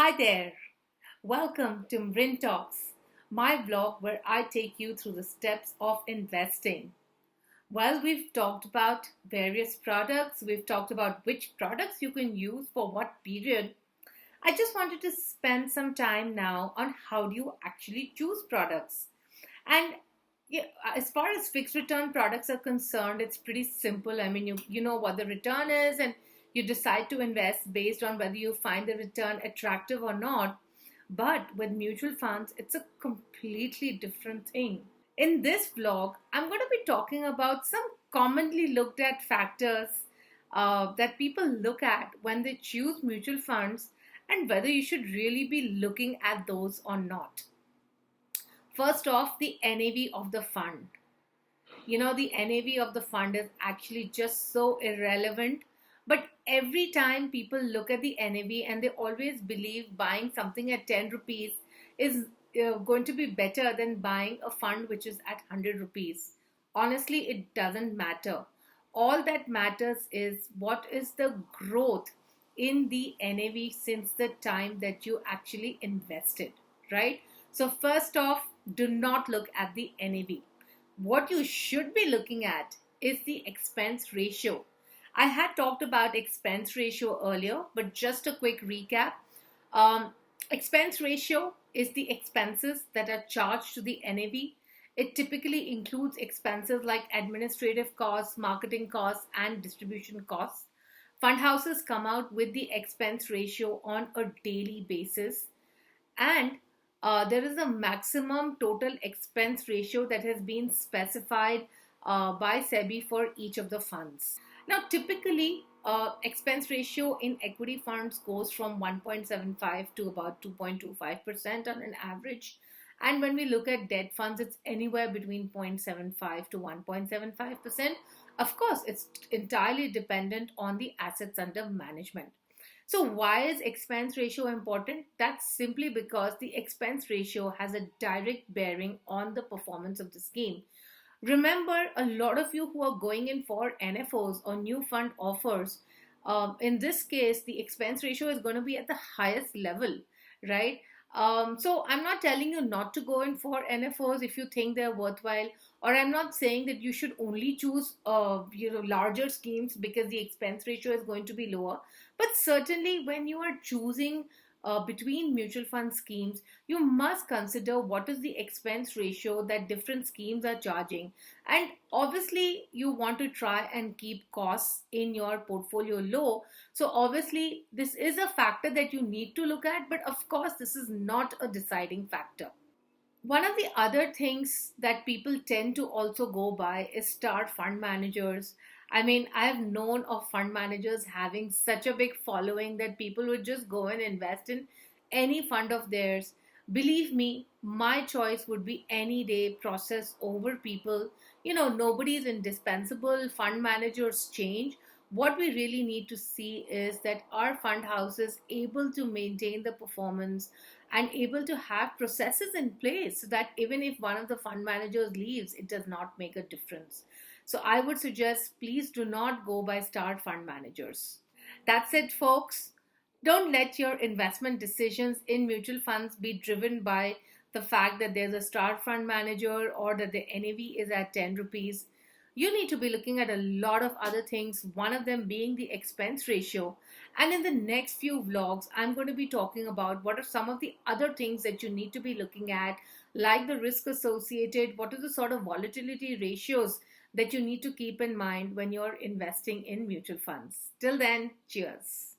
Hi there. Welcome to Mrin Talks, my blog where I take you through the steps of investing. Well, we've talked about various products, we've talked about which products you can use for what period. I just wanted to spend some time now on how do you actually choose products. And yeah, as far as fixed return products are concerned, it's pretty simple. I mean, you know what the return is, and you decide to invest based on whether you find the return attractive or not. But with mutual funds, it's a completely different thing. In this vlog, I'm going to be talking about some commonly looked at factors that people look at when they choose mutual funds and whether you should really be looking at those or not. First off, the NAV of the fund. The NAV of the fund is actually just so irrelevant. But every time people look at the NAV and they always believe buying something at 10 rupees is going to be better than buying a fund which is at 100 rupees. Honestly, it doesn't matter. All that matters is what is the growth in the NAV since the time that you actually invested, right? So, first off, do not look at the NAV. What you should be looking at is the expense ratio. I had talked about expense ratio earlier, but just a quick recap. Um, Expense ratio is the expenses that are charged to the NAV. It typically includes expenses like administrative costs, marketing costs, and distribution costs. Fund houses come out with the expense ratio on a daily basis, and there is a maximum total expense ratio that has been specified by SEBI for each of the funds. Now, typically, expense ratio in equity funds goes from 1.75 to about 2.25% on an average. And when we look at debt funds, it's anywhere between 0.75 to 1.75%. Of course, it's entirely dependent on the assets under management. So, why is expense ratio important? That's simply because the expense ratio has a direct bearing on the performance of the scheme. Remember, a lot of you who are going in for NFOs or new fund offers, in this case, the expense ratio is going to be at the highest level, right? So I'm not telling you not to go in for NFOs if you think they're worthwhile, or I'm not saying that you should only choose, larger schemes because the expense ratio is going to be lower. But certainly, when you are choosing between mutual fund schemes, you must consider what is the expense ratio that different schemes are charging. And obviously, you want to try and keep costs in your portfolio low. So, obviously, this is a factor that you need to look at, but of course, this is not a deciding factor. One of the other things that people tend to also go by is star fund managers. I mean, I've known of fund managers having such a big following that people would just go and invest in any fund of theirs. Believe me, my choice would be any day process over people. Nobody is indispensable. Fund managers change. What we really need to see is that our fund houses able to maintain the performance and able to have processes in place so that even if one of the fund managers leaves, it does not make a difference. So I would suggest please do not go by star fund managers. That's it, folks. Don't let your investment decisions in mutual funds be driven by the fact that there's a star fund manager or that the NAV is at 10 rupees. You need to be looking at a lot of other things, one of them being the expense ratio. And in the next few vlogs, I'm going to be talking about what are some of the other things that you need to be looking at, like the risk associated, what are the sort of volatility ratios that you need to keep in mind when you're investing in mutual funds. Till then, cheers.